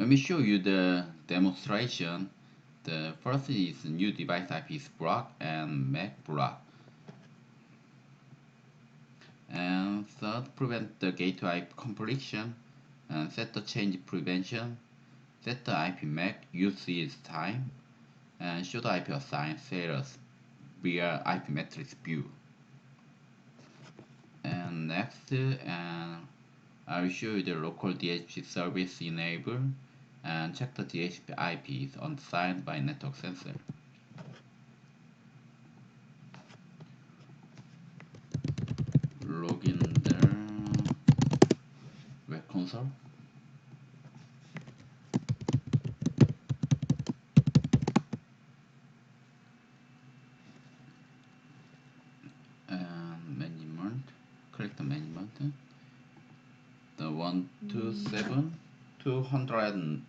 Let me show you the demonstration. The first is new device IP is block and MAC block. And third, prevent the gateway IP confliction and set the change prevention, set the IP MAC usage time, and show the IP assigned failures via IP matrix view. And next, I will show you the local DHCP service enable and check the DHCP IPs unsigned by network sensor. Log in the web console. And management, click the management. The 127.200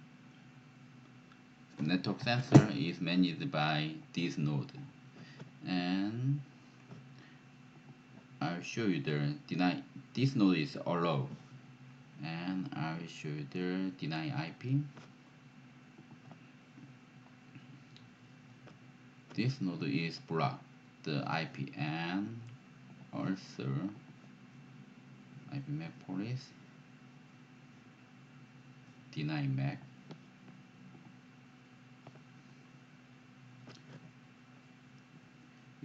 network sensor is managed by this node, and I'll show you the deny. This node is allow, and I will show you the deny IP. This node is block the IP, and also IP MAC policy deny MAC.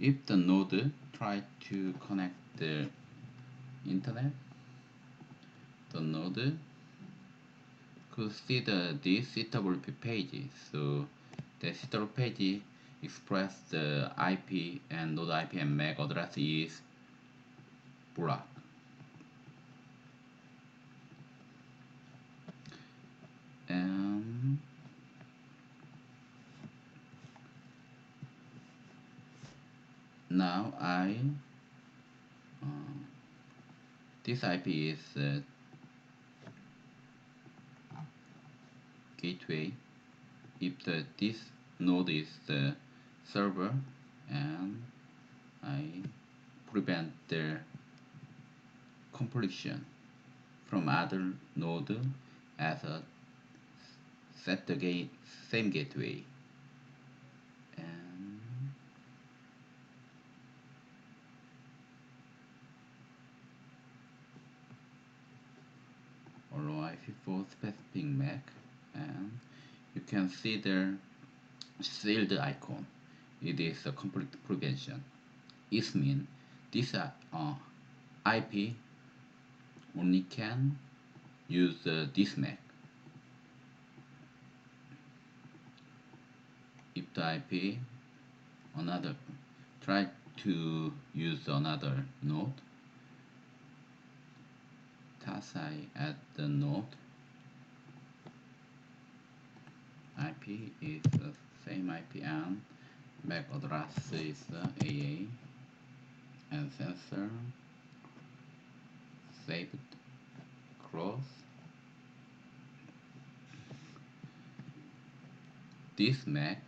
If the node try to connect the internet, the node could see this CWP page. So the CWP page express the IP and node IP and MAC address is blocked. And now this IP is gateway. If this node is the server, and I prevent the confliction from other node as a set the same gateway. And allow IP for specific MAC, and you can see the shield icon. It is a conflict prevention. It means this IP only can use this MAC. If the IP another try to use another node, thus I add the node. IP is the same IP, and MAC address is AA, and sensor saved cross. This MAC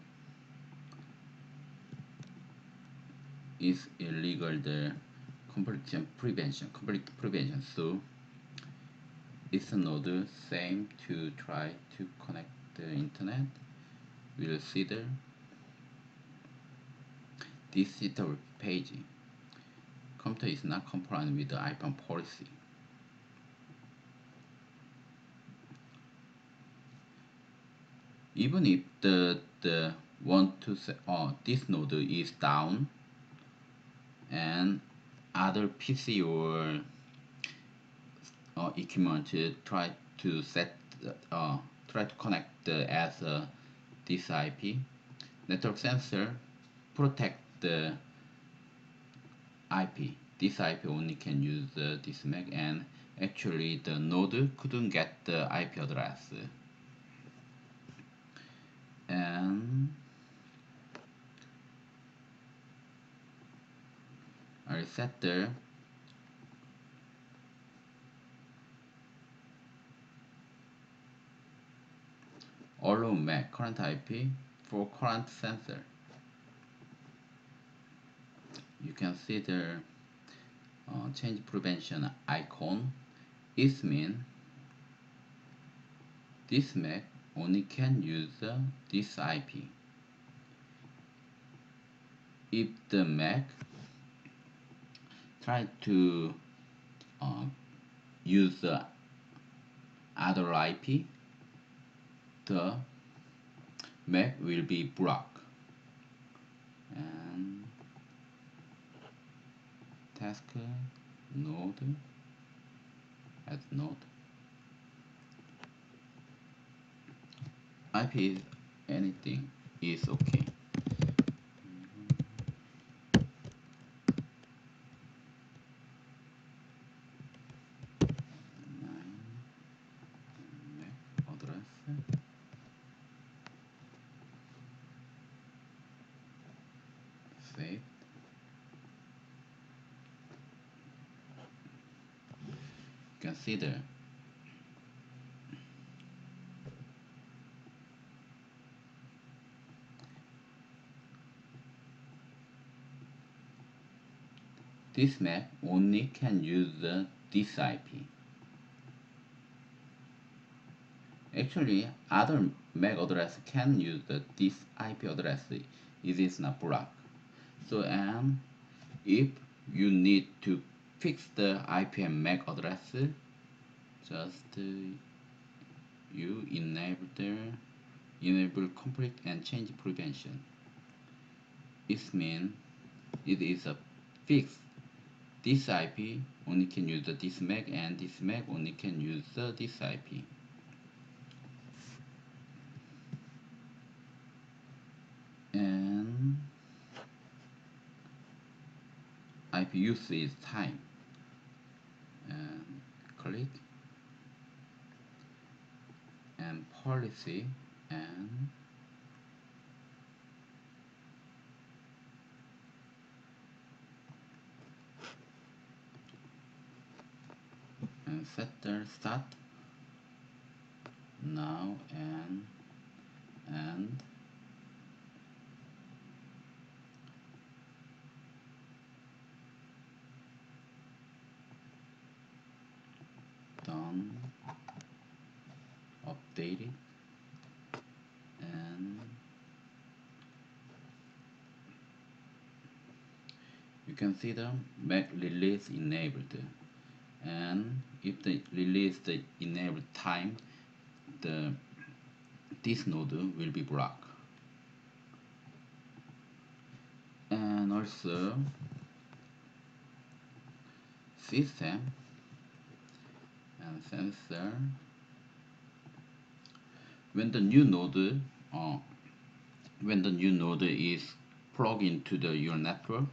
is illegal the conflict prevention, so it's a node same to try to connect the internet. We'll see this CWP page. Computer is not compliant with the IPAM policy. Even if this node is down, and other PC or equipment try to connect as this IP, network sensor protect the IP. This IP only can use this MAC, and actually the node couldn't get the IP address. And I reset the allow MAC current IP for current sensor. You can see the change prevention icon. It means this MAC only can use this IP. If the Mac try to uh, use the other IP, the Mac will be blocked. And task node as node IP is anything is okay. MAC address save. Consider this Mac only can use this IP. Actually, other MAC address can use this IP address. It is not blocked. So, if you need to fix the IP and MAC address, just you enable conflict and change prevention. It means it is a fix. This IP only can use this MAC, and this MAC only can use this IP. And IP use is time. And click and policy and set the start now and done, update it, and you can see the Mac release enabled. And if the release the enabled time, this node will be blocked. And also system and sensor, when the new node is plugged into your network,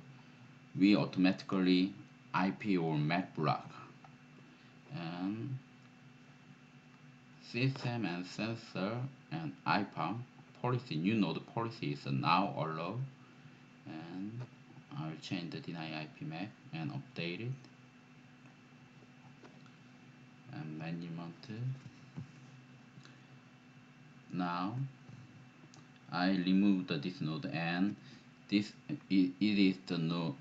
we automatically IP or MAC block. And system and sensor and IPAM policy, new node policy is now allowed. And I'll change the deny IP MAC and update it. And management. Now I removed this node, and it is the node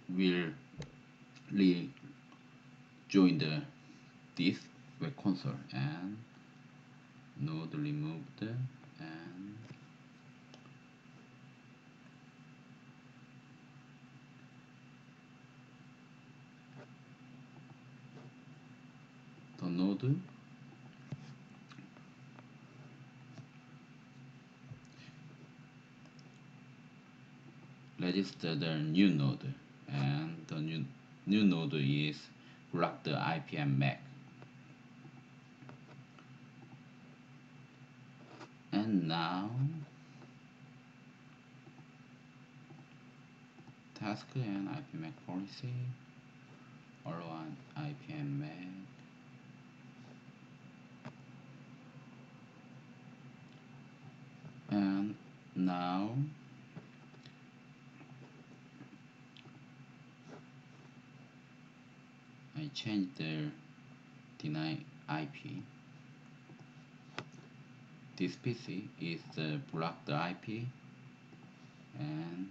will rejoin this web console, and node removed, and the node register the new node, and the new node is block the IP and MAC. And now task and IP MAC policy, allow IP and MAC. And now I change the deny IP. This PC is the blocked IP, and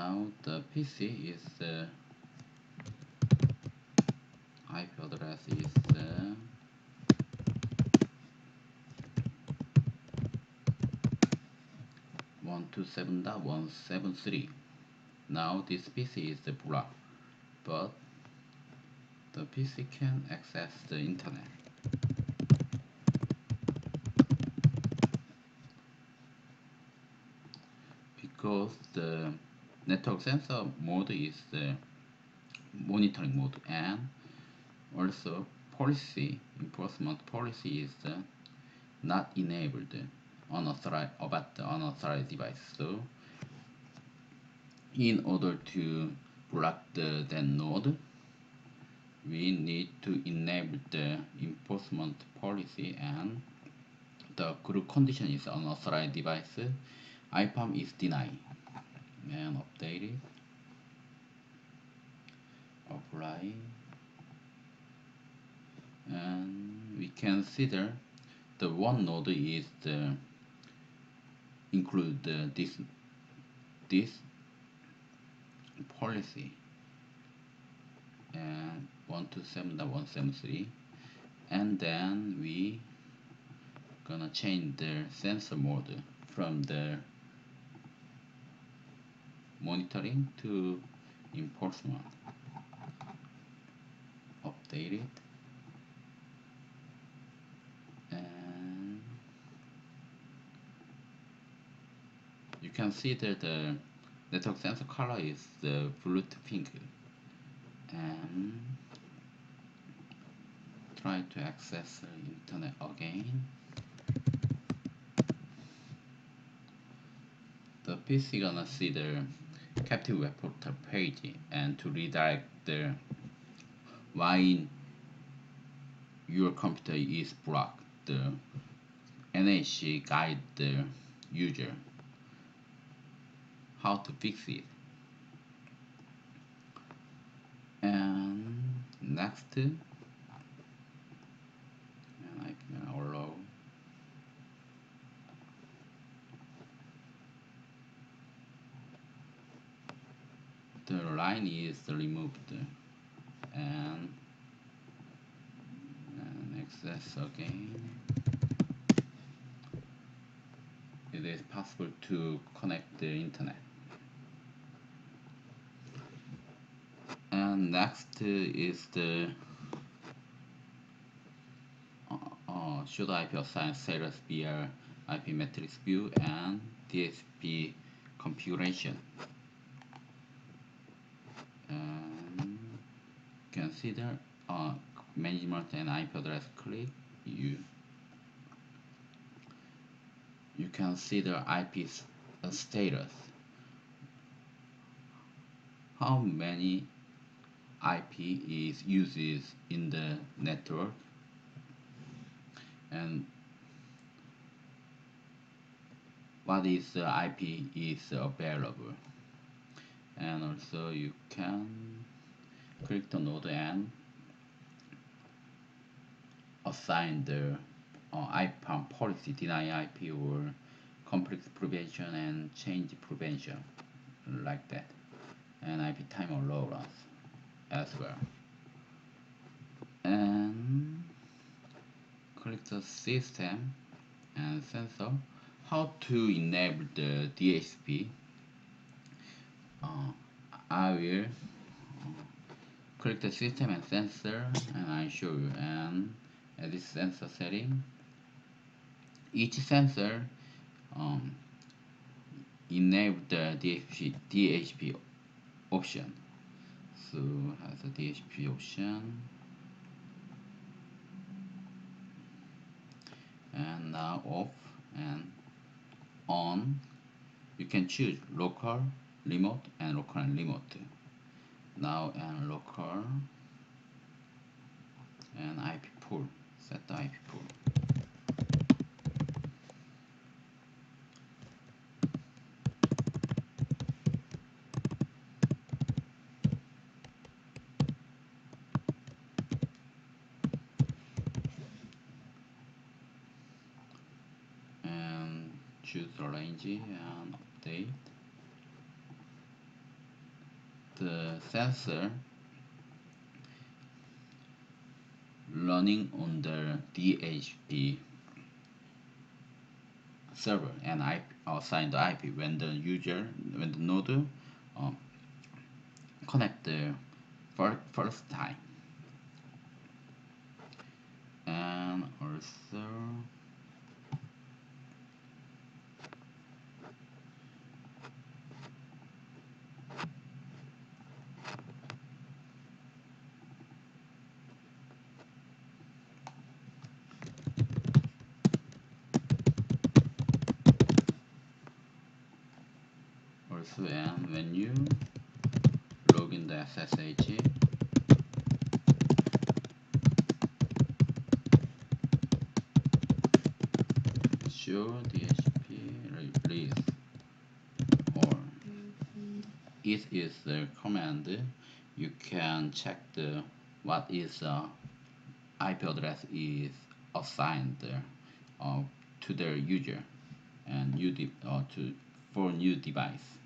now the PC is IP address is 127.173. Now this PC is blocked, but the PC can access the internet. Because the network sensor mode is the monitoring mode, and also policy enforcement policy is not enabled unauthorized about the unauthorized device. So in order to block that node, we need to enable the enforcement policy, and the group condition is unauthorized device. IPAM is denied, and update it, apply, and we consider the one node is the include this policy and 127.173, and then we gonna change the sensor mode from the monitoring to enforcement. Update it, and you can see that the network sensor color is the blue to pink, and try to access the internet again. The PC gonna see the captive web portal page, and to redirect the why your computer is blocked, the NAC guide the user how to fix it. And next, and I can allow the line is removed, and access again. It is possible to connect the internet. And next is the should IP assign status via IP matrix view and DSP configuration. And consider management and IP address click. You can see the IP status. How many IP is used in the network, and what is the IP is available. And also you can click the node and assign the IPAM policy, deny IP or conflict prevention and change prevention, like that, and IP timer low runs as well. And click the system and sensor. How to enable the DHCP? I will click the system and sensor, and I show you. And at this sensor setting, each sensor enable the DHCP option. So has a DHCP option, and now off and on. You can choose local, remote, and local and remote. Now and local and IP pool. Set the IP pool. And choose the range and update. the sensor running on the DHP server and IP assign the IP when the node uh, connect the first time. And also and when you log in the SSH, show DHP release, or it is the command. You can check the what is IP address is assigned uh, to the user and to for new device.